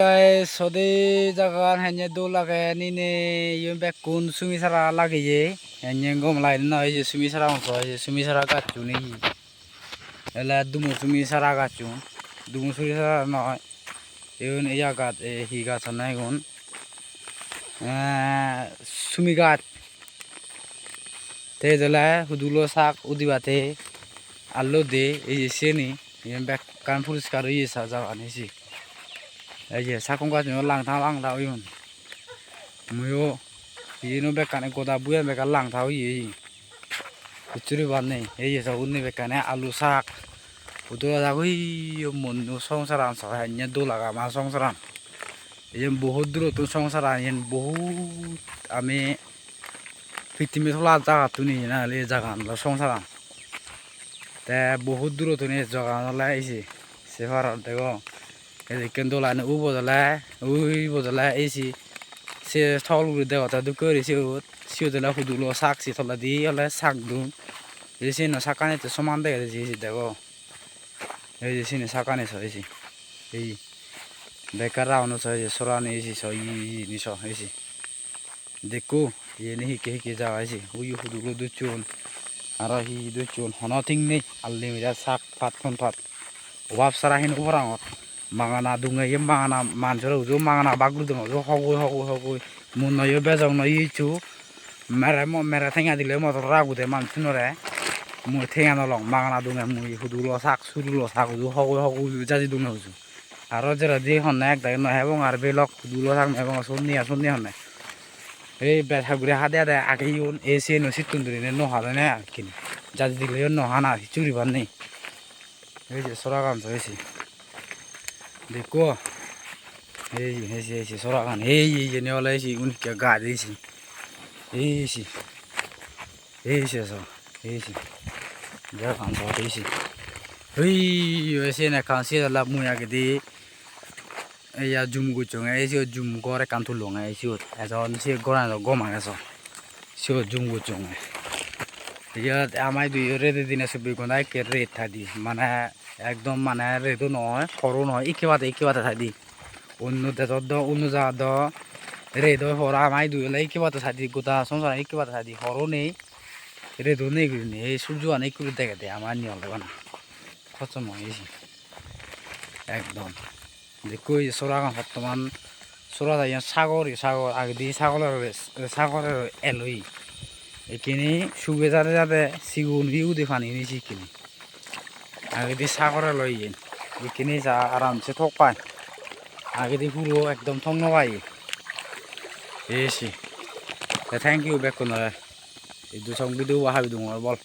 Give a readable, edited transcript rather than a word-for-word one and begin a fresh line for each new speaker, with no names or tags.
Guys, sodi jagan hanya dulu kayak ini yung bekun sumisara lagi ye, hanya gom lain na ye sumisara onso ye sumisara kacu nih, ela dumu sumisara kacu, dumu sumisara na yung iya kat higa sana yon, sumigat, te jala hudulo sak udibate, allo de ye sini, yung bekkan puriskar ye sa jagan isi. Aje sakong ka nyo lang thao yun muyo yino bekane goda buya beka lang thao yi kuchuri banne aje sa unni bekane alu sak udo da goi mon no songsaran sa hanya dola ga ma songsaran yen বহুত duro to songsaran yen বহুত আমি পৃথিবী থলা জায়গা তুনি না le জায়গা la songsaran te বহুত duro to ne জায়গা la aise sefarar dego এদিকে দোলানে উ বদলা এসি সে থলগুলো দেওয়া তা দুঃখের সিও দিলা হুদুলো শাক সি থলা দি হলে শাক দুন এই সিনো শাকানে তো সমান দেখে দিয়েছি দেখো এই যে সিনো শাকানে সয়েছি এই বেকার রাউনো সয়েছে সরানে এসি সই নিস এসি দেখো ইয়ে হিকে হিকে যাওয়া এসি উই হুদুলো দুচুন আর হি দুচুন হনথিং নেই আল্লিমিরা শাক ফাত ফোন ফাত অভাব সারা হিন উপরাঙত mangana dunga ye mangana mansoro ujo mangana baglu dong ujo hogoi mun no yo bezong no yichu mere thenga dile mo ragu de man sunore mu thenga no long mangana dunga mu hudulo sak sudulo sak ujo hogoi jaji dunga ujo aro jera di honne ek dai no hebong ar belok hudulo sak hebong sonni honne ei bethabure hade ade age yun ese no situnduri ne no hadane akin jaji dile no hana churi banne ei je soragan so esi देखो ये सोरा खान ये ने वाला ऐसी उनके गाड़ी ऐसी सो ऐसी जगह खान सो ऐसी ऐसे ना खान से ला मुया के दी या जुम गुचों ऐसे जुम गोरे कांतु लोंग ऐसे ऐसा उनसे गोरा तो गोमा ऐसा सो जुम गुचों ये आमाय दु रेड दिन से बिगोना के रेड था दी माने एकदम माने रेडो नय खरो नय एके बाते थादी अन्नु देजद अन्नु जाद रेडो हरा माय दुले एके बाते थादी गोदा संसार एके बाते थादी हरो नै रेडो नै गुनि ए सूर्य आने कुरु देखे दे आमार नि हले बना खतम हइसी एकदम देखो ये सोरागान बर्तमान सोरा जाय सागर আগদি সাগরের এলই এখানে সুবে যাতে সিগুন ভিউ দেখানি নিছি কিনি आगे दी सागरे लइए इखिनि जा आरामसे थक पाय आगे दी पुरो एकदम थंग न पाय एसी थैंक यू बेक कोन ए दु सं भिडियो हाबि दङ बल